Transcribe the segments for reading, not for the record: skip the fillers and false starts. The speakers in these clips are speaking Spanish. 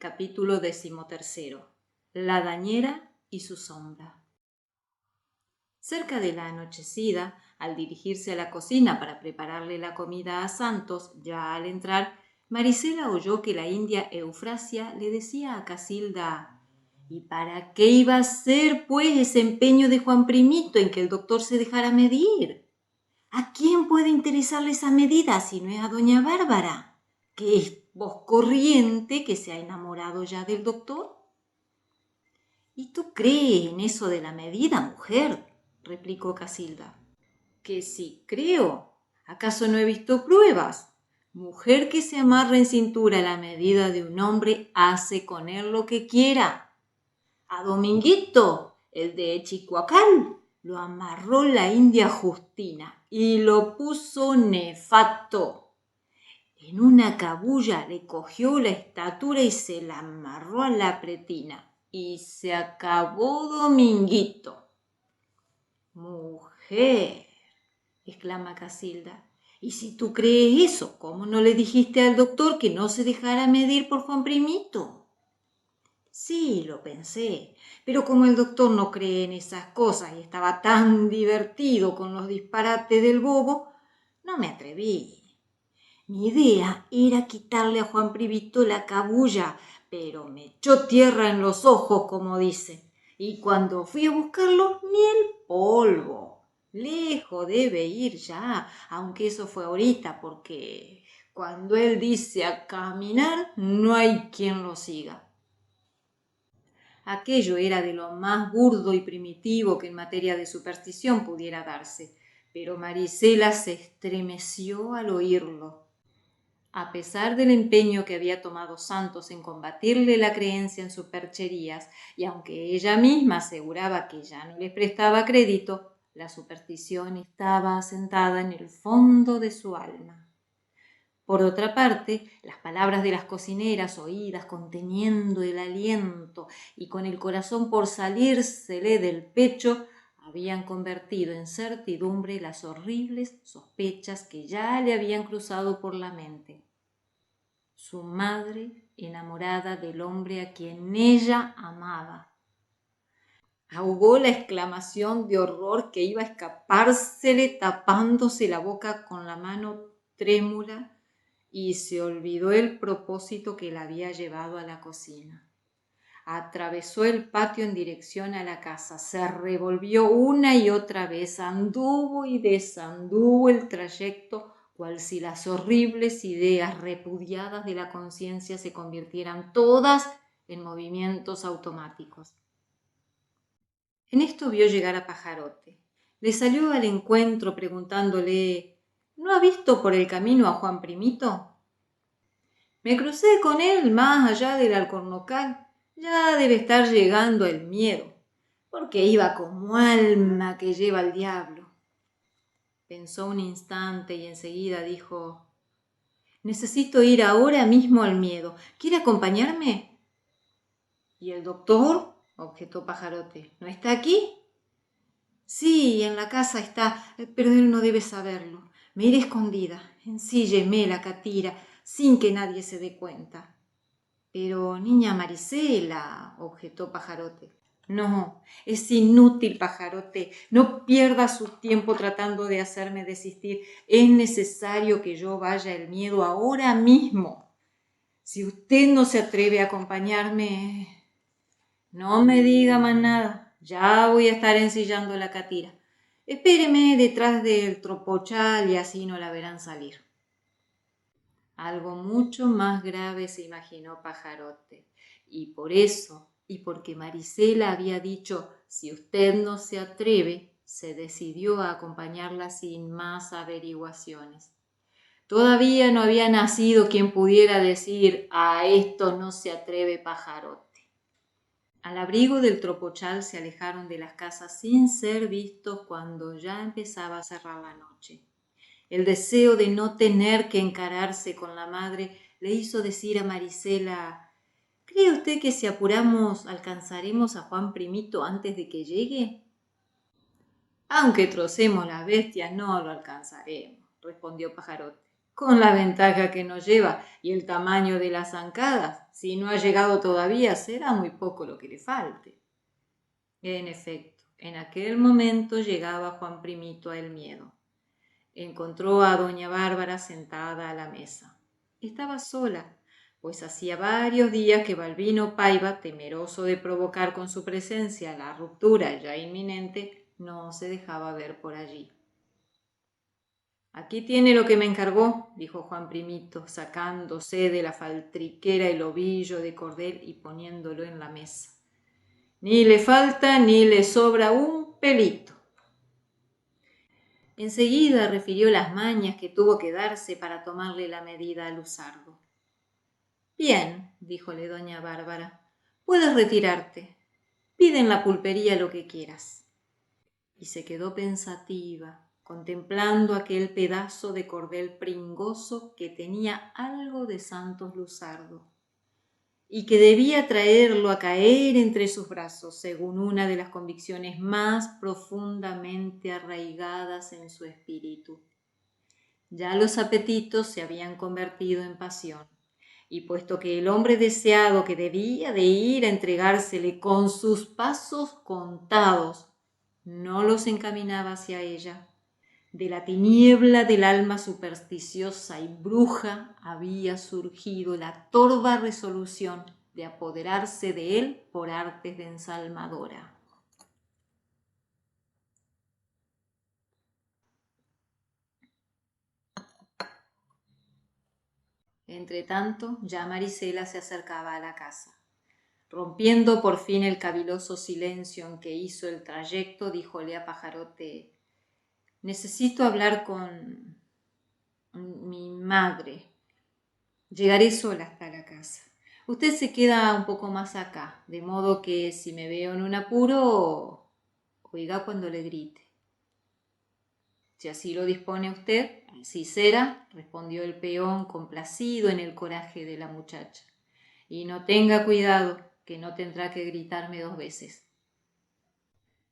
Capítulo 13. La dañera y su sombra. Cerca de la anochecida, al dirigirse a la cocina para prepararle la comida a Santos, ya al entrar, Marisela oyó que la india Eufrasia le decía a Casilda: ¿y para qué iba a ser, pues, ese empeño de Juan Primito en que el doctor se dejara medir? ¿A quién puede interesarle esa medida si no es a doña Bárbara, que es voz corriente que se ha enamorado ya del doctor? ¿Y tú crees en eso de la medida, mujer?, replicó Casilda. Que sí creo. ¿Acaso no he visto pruebas? Mujer que se amarra en cintura la medida de un hombre hace con él lo que quiera. A Dominguito, el de Chicoacán, lo amarró la india Justina y lo puso nefasto. En una cabulla le cogió la estatura y se la amarró a la pretina. Y se acabó Dominguito. Mujer, exclama Casilda, y si tú crees eso, ¿cómo no le dijiste al doctor que no se dejara medir por Juan Primito? Sí, lo pensé, pero como el doctor no cree en esas cosas y estaba tan divertido con los disparates del bobo, no me atreví. Mi idea era quitarle a Juan Primito la cabulla, pero me echó tierra en los ojos, como dice, y cuando fui a buscarlo, ni el polvo. Lejos debe ir ya, aunque eso fue ahorita, porque cuando él dice a caminar, no hay quien lo siga. Aquello era de lo más burdo y primitivo que en materia de superstición pudiera darse, pero Marisela se estremeció al oírlo. A pesar del empeño que había tomado Santos en combatirle la creencia en supercherías, y aunque ella misma aseguraba que ya no le prestaba crédito, la superstición estaba asentada en el fondo de su alma. Por otra parte, las palabras de las cocineras, oídas conteniendo el aliento y con el corazón por salírsele del pecho, habían convertido en certidumbre las horribles sospechas que ya le habían cruzado por la mente. Su madre enamorada del hombre a quien ella amaba. Ahogó la exclamación de horror que iba a escapársele tapándose la boca con la mano trémula y se olvidó el propósito que la había llevado a la cocina. Atravesó el patio en dirección a la casa, se revolvió una y otra vez, anduvo y desanduvo el trayecto, cual si las horribles ideas repudiadas de la conciencia se convirtieran todas en movimientos automáticos. En esto vio llegar a Pajarote. Le salió al encuentro preguntándole: ¿no ha visto por el camino a Juan Primito? Me crucé con él más allá del Alcornocal. Ya debe estar llegando el miedo, porque iba como alma que lleva el diablo. Pensó un instante y enseguida dijo: necesito ir ahora mismo al miedo. ¿Quiere acompañarme? ¿Y el doctor?, objetó Pajarote. ¿No está aquí? Sí, en la casa está, pero él no debe saberlo. Me iré escondida, ensílleme la catira, sin que nadie se dé cuenta. Pero, niña Marisela, objetó Pajarote. No, es inútil, Pajarote. No pierda su tiempo tratando de hacerme desistir. Es necesario que yo vaya al miedo ahora mismo. Si usted no se atreve a acompañarme, no me diga más nada. Ya voy a estar ensillando la catira. Espéreme detrás del tropochal y así no la verán salir. Algo mucho más grave se imaginó Pajarote, y por eso, y porque Marisela había dicho: si usted no se atreve, se decidió a acompañarla sin más averiguaciones. Todavía no había nacido quien pudiera decir: a esto no se atreve Pajarote. Al abrigo del tropochal se alejaron de las casas sin ser vistos cuando ya empezaba a cerrar la noche. El deseo de no tener que encararse con la madre le hizo decir a Marisela: ¿cree usted que si apuramos alcanzaremos a Juan Primito antes de que llegue? Aunque trocemos las bestias, no lo alcanzaremos, respondió Pajarote. con la ventaja que nos lleva y el tamaño de las zancadas. Si no ha llegado todavía, será muy poco lo que le falte. En efecto, en aquel momento llegaba Juan Primito a El Miedo. Encontró a doña Bárbara sentada a la mesa. Estaba sola, pues hacía varios días que Balbino Paiva, temeroso de provocar con su presencia la ruptura ya inminente, no se dejaba ver por allí. Aquí tiene lo que me encargó, dijo Juan Primito, sacándose de la faltriquera el ovillo de cordel y poniéndolo en la mesa. Ni le falta ni le sobra un pelito. Enseguida refirió las mañas que tuvo que darse para tomarle la medida a Luzardo. Bien, díjole doña Bárbara, puedes retirarte. Pide en la pulpería lo que quieras. Y se quedó pensativa, contemplando aquel pedazo de cordel pringoso que tenía algo de Santos Luzardo, y que debía traerlo a caer entre sus brazos, según una de las convicciones más profundamente arraigadas en su espíritu. Ya los apetitos se habían convertido en pasión, y puesto que el hombre deseado que debía de ir a entregársele con sus pasos contados, no los encaminaba hacia ella, de la tiniebla del alma supersticiosa y bruja había surgido la torva resolución de apoderarse de él por artes de ensalmadora. Entretanto, ya Marisela se acercaba a la casa. Rompiendo por fin el caviloso silencio en que hizo el trayecto, díjole a Pajarote: necesito hablar con mi madre. Llegaré sola hasta la casa. Usted se queda un poco más acá, de modo que si me veo en un apuro, oiga cuando le grite. Si así lo dispone usted, así será, respondió el peón complacido en el coraje de la muchacha. Y no tenga cuidado, que no tendrá que gritarme 2 veces.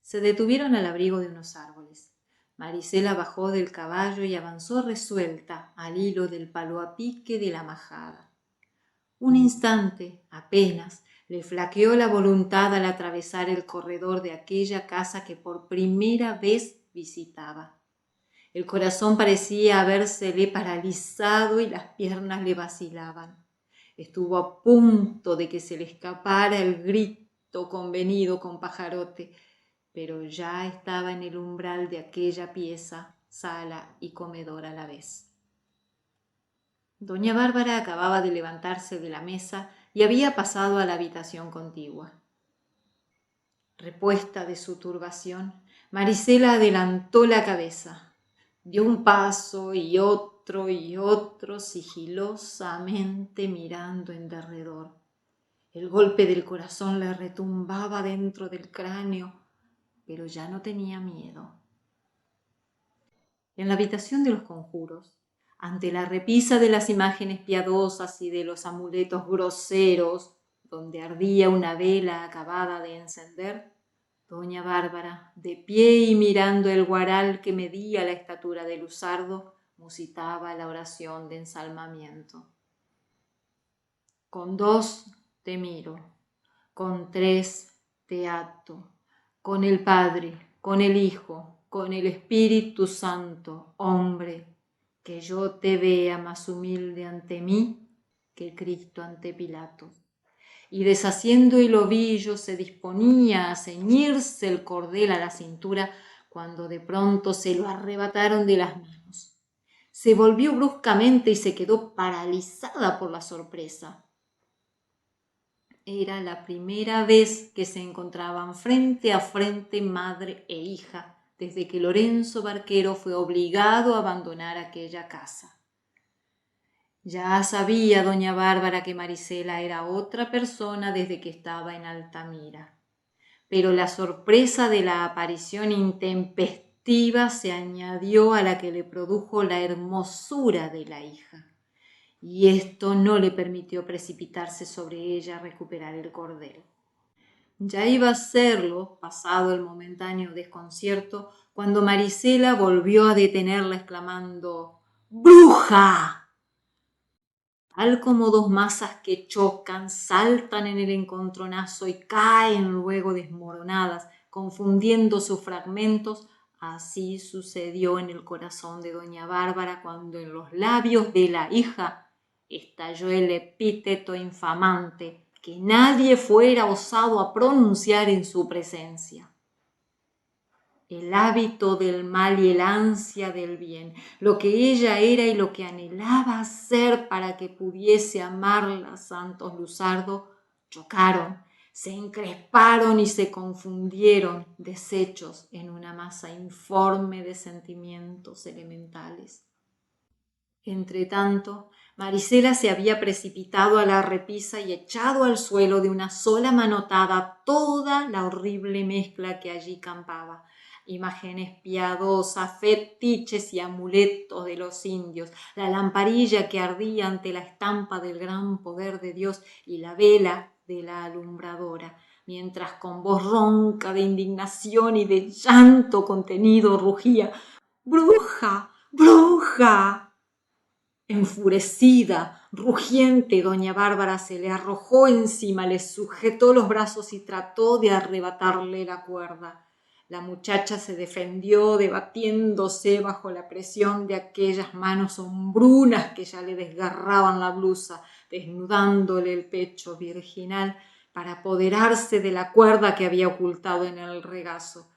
Se detuvieron al abrigo de unos árboles. Marisela bajó del caballo y avanzó resuelta al hilo del palo a pique de la majada. Un instante, apenas, le flaqueó la voluntad al atravesar el corredor de aquella casa que por primera vez visitaba. El corazón parecía habérsele paralizado y las piernas le vacilaban. Estuvo a punto de que se le escapara el grito convenido con Pajarote, pero ya estaba en el umbral de aquella pieza, sala y comedor a la vez. Doña Bárbara acababa de levantarse de la mesa y había pasado a la habitación contigua. Repuesta de su turbación, Marisela adelantó la cabeza, dio un paso y otro, sigilosamente mirando en derredor. El golpe del corazón le retumbaba dentro del cráneo, pero ya no tenía miedo. En la habitación de los conjuros, ante la repisa de las imágenes piadosas y de los amuletos groseros, donde ardía una vela acabada de encender, doña Bárbara, de pie y mirando el guaral que medía la estatura de Luzardo, musitaba la oración de ensalmamiento. Con 2 te miro, con 3 te ato, con el Padre, con el Hijo, con el Espíritu Santo, hombre, que yo te vea más humilde ante mí que Cristo ante Pilato. Y deshaciendo el ovillo se disponía a ceñirse el cordel a la cintura cuando de pronto se lo arrebataron de las manos. Se volvió bruscamente y se quedó paralizada por la sorpresa. Era la primera vez que se encontraban frente a frente madre e hija desde que Lorenzo Barquero fue obligado a abandonar aquella casa. Ya sabía doña Bárbara que Marisela era otra persona desde que estaba en Altamira, pero la sorpresa de la aparición intempestiva se añadió a la que le produjo la hermosura de la hija, y esto no le permitió precipitarse sobre ella a recuperar el cordel. Ya iba a serlo, pasado el momentáneo desconcierto, cuando Marisela volvió a detenerla exclamando: ¡Bruja! Tal como dos masas que chocan, saltan en el encontronazo y caen luego desmoronadas, confundiendo sus fragmentos, así sucedió en el corazón de doña Bárbara cuando en los labios de la hija estalló el epíteto infamante que nadie fuera osado a pronunciar en su presencia. El hábito del mal y el ansia del bien, lo que ella era y lo que anhelaba ser para que pudiese amarla Santos Luzardo, chocaron, se encresparon y se confundieron, deshechos en una masa informe de sentimientos elementales. Entretanto, Marisela se había precipitado a la repisa y echado al suelo de una sola manotada toda la horrible mezcla que allí campaba. Imágenes piadosas, fetiches y amuletos de los indios, la lamparilla que ardía ante la estampa del gran poder de Dios y la vela de la alumbradora, mientras con voz ronca de indignación y de llanto contenido rugía: ¡Bruja! ¡Bruja! Enfurecida, rugiente, doña Bárbara se le arrojó encima, le sujetó los brazos y trató de arrebatarle la cuerda. La muchacha se defendió debatiéndose bajo la presión de aquellas manos hombrunas que ya le desgarraban la blusa, desnudándole el pecho virginal para apoderarse de la cuerda que había ocultado en el regazo,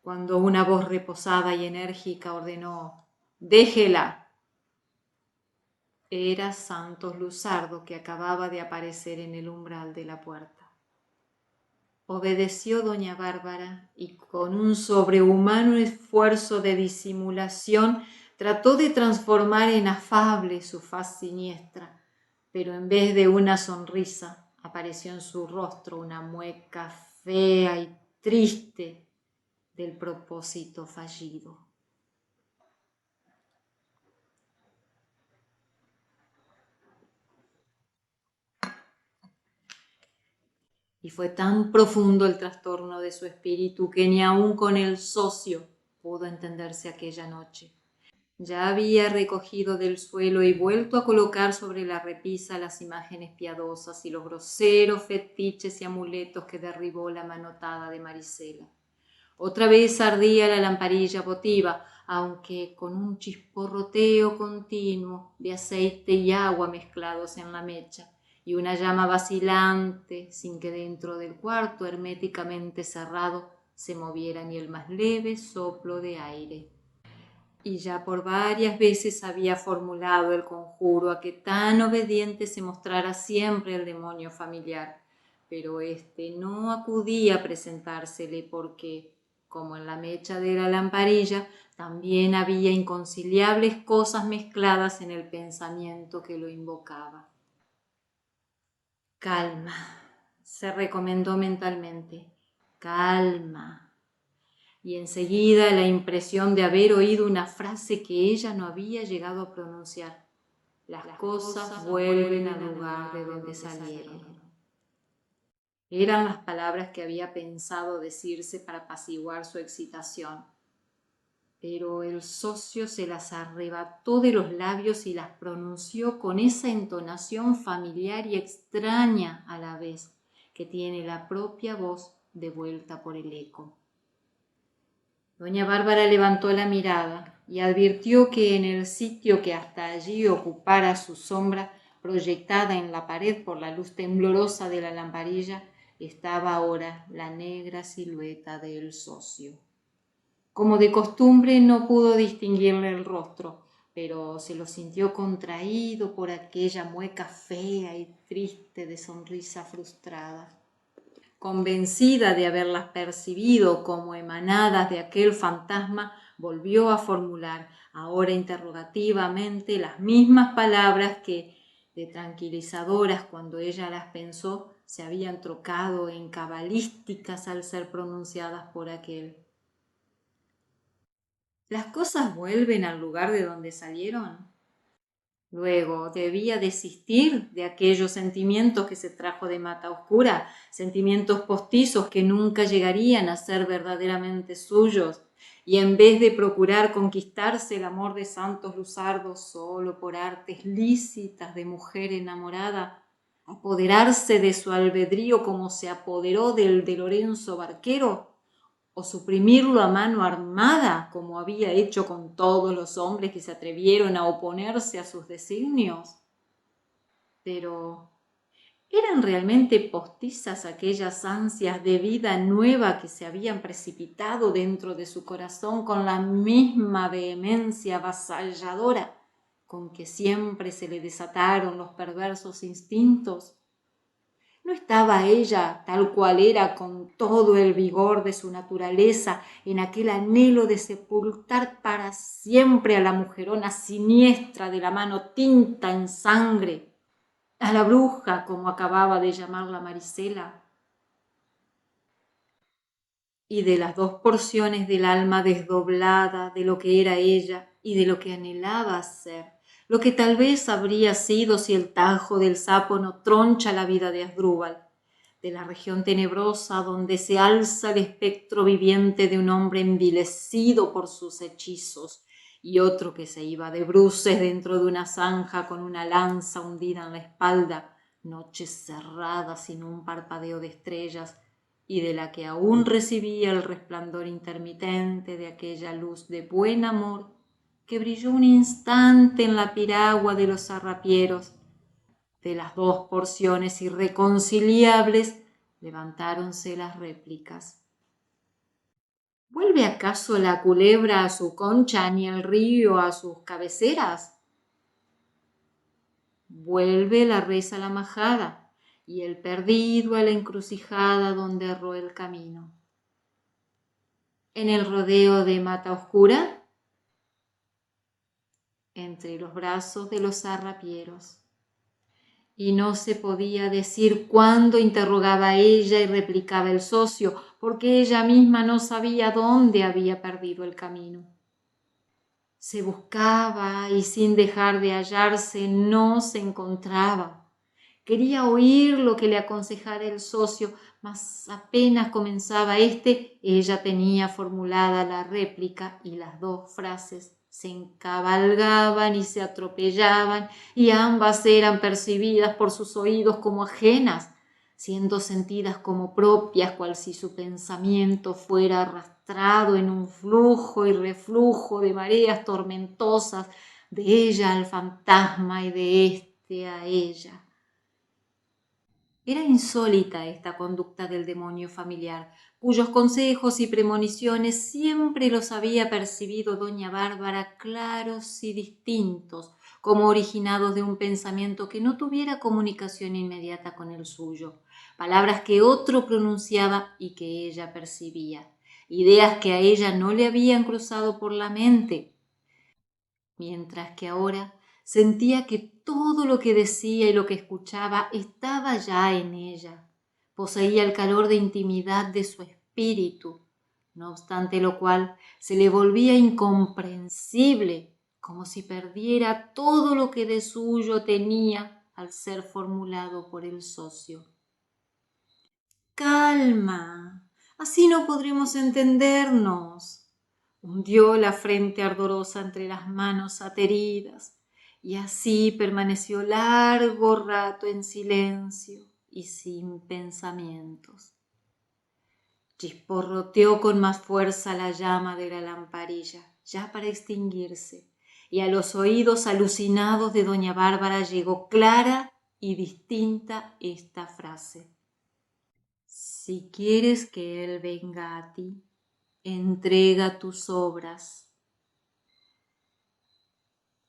cuando una voz reposada y enérgica ordenó: «Déjela». Era Santos Luzardo, que acababa de aparecer en el umbral de la puerta. Obedeció doña Bárbara y con un sobrehumano esfuerzo de disimulación trató de transformar en afable su faz siniestra, pero en vez de una sonrisa apareció en su rostro una mueca fea y triste del propósito fallido. Y fue tan profundo el trastorno de su espíritu que ni aun con el socio pudo entenderse aquella noche. Ya había recogido del suelo y vuelto a colocar sobre la repisa las imágenes piadosas y los groseros fetiches y amuletos que derribó la manotada de Marisela. Otra vez ardía la lamparilla votiva, aunque con un chisporroteo continuo de aceite y agua mezclados en la mecha, y una llama vacilante, sin que dentro del cuarto herméticamente cerrado se moviera ni el más leve soplo de aire. Y ya por varias veces había formulado el conjuro a que tan obediente se mostrara siempre el demonio familiar, pero éste no acudía a presentársele porque, como en la mecha de la lamparilla, también había inconciliables cosas mezcladas en el pensamiento que lo invocaba. Calma, se recomendó mentalmente. Calma. Y enseguida la impresión de haber oído una frase que ella no había llegado a pronunciar. Las cosas vuelven al lugar de donde salieron. Eran las palabras que había pensado decirse para apaciguar su excitación, pero el socio se las arrebató de los labios y las pronunció con esa entonación familiar y extraña a la vez que tiene la propia voz devuelta por el eco. Doña Bárbara levantó la mirada y advirtió que en el sitio que hasta allí ocupara su sombra, proyectada en la pared por la luz temblorosa de la lamparilla, estaba ahora la negra silueta del socio. Como de costumbre no pudo distinguirle el rostro, pero se lo sintió contraído por aquella mueca fea y triste de sonrisa frustrada. Convencida de haberlas percibido como emanadas de aquel fantasma, volvió a formular, ahora interrogativamente, las mismas palabras que, de tranquilizadoras cuando ella las pensó, se habían trocado en cabalísticas al ser pronunciadas por aquel. ¿Las cosas vuelven al lugar de donde salieron? Luego debía desistir de aquellos sentimientos que se trajo de Mata Oscura, sentimientos postizos que nunca llegarían a ser verdaderamente suyos, y en vez de procurar conquistarse el amor de santos luzardos solo por artes lícitas de mujer enamorada, apoderarse de su albedrío como se apoderó del de Lorenzo Barquero, o suprimirlo a mano armada como había hecho con todos los hombres que se atrevieron a oponerse a sus designios. Pero ¿eran realmente postizas aquellas ansias de vida nueva que se habían precipitado dentro de su corazón con la misma vehemencia avasalladora con que siempre se le desataron los perversos instintos? ¿No estaba ella, tal cual era, con todo el vigor de su naturaleza, en aquel anhelo de sepultar para siempre a la mujerona siniestra de la mano tinta en sangre, a la bruja, como acababa de llamarla Marisela? Y de las dos porciones del alma desdoblada de lo que era ella y de lo que anhelaba ser, lo que tal vez habría sido si el tajo del sapo no troncha la vida de Asdrúbal, de la región tenebrosa donde se alza el espectro viviente de un hombre envilecido por sus hechizos, y otro que se iba de bruces dentro de una zanja con una lanza hundida en la espalda, noches cerradas sin un parpadeo de estrellas, y de la que aún recibía el resplandor intermitente de aquella luz de buen amor que brilló un instante en la piragua de los arrapieros. De las dos porciones irreconciliables levantáronse las réplicas. ¿Vuelve acaso la culebra a su concha ni el río a sus cabeceras? Vuelve la res a la majada y el perdido a la encrucijada donde erró el camino. En el rodeo de Mata Oscura, entre los brazos de los arrapieros. Y no se podía decir cuándo, interrogaba ella y replicaba el socio, porque ella misma no sabía dónde había perdido el camino. Se buscaba y sin dejar de hallarse no se encontraba. Quería oír lo que le aconsejara el socio, mas apenas comenzaba éste, ella tenía formulada la réplica y las dos frases se encabalgaban y se atropellaban, y ambas eran percibidas por sus oídos como ajenas, siendo sentidas como propias, cual si su pensamiento fuera arrastrado en un flujo y reflujo de mareas tormentosas, de ella al fantasma y de éste a ella. Era insólita esta conducta del demonio familiar, cuyos consejos y premoniciones siempre los había percibido doña Bárbara claros y distintos, como originados de un pensamiento que no tuviera comunicación inmediata con el suyo, palabras que otro pronunciaba y que ella percibía, ideas que a ella no le habían cruzado por la mente, mientras que ahora sentía que todo lo que decía y lo que escuchaba estaba ya en ella, poseía el calor de intimidad de su espíritu, no obstante lo cual se le volvía incomprensible, como si perdiera todo lo que de suyo tenía al ser formulado por el socio. Calma, así no podremos entendernos. Hundió la frente ardorosa entre las manos ateridas y así permaneció largo rato en silencio y sin pensamientos. Chisporroteó con más fuerza la llama de la lamparilla, ya para extinguirse, y a los oídos alucinados de doña Bárbara llegó clara y distinta esta frase: si quieres que él venga a ti, entrega tus obras.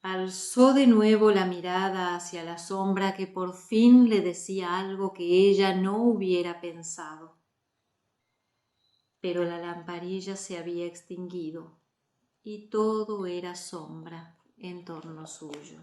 Alzó de nuevo la mirada hacia la sombra que por fin le decía algo que ella no hubiera pensado. Pero la lamparilla se había extinguido y todo era sombra en torno suyo.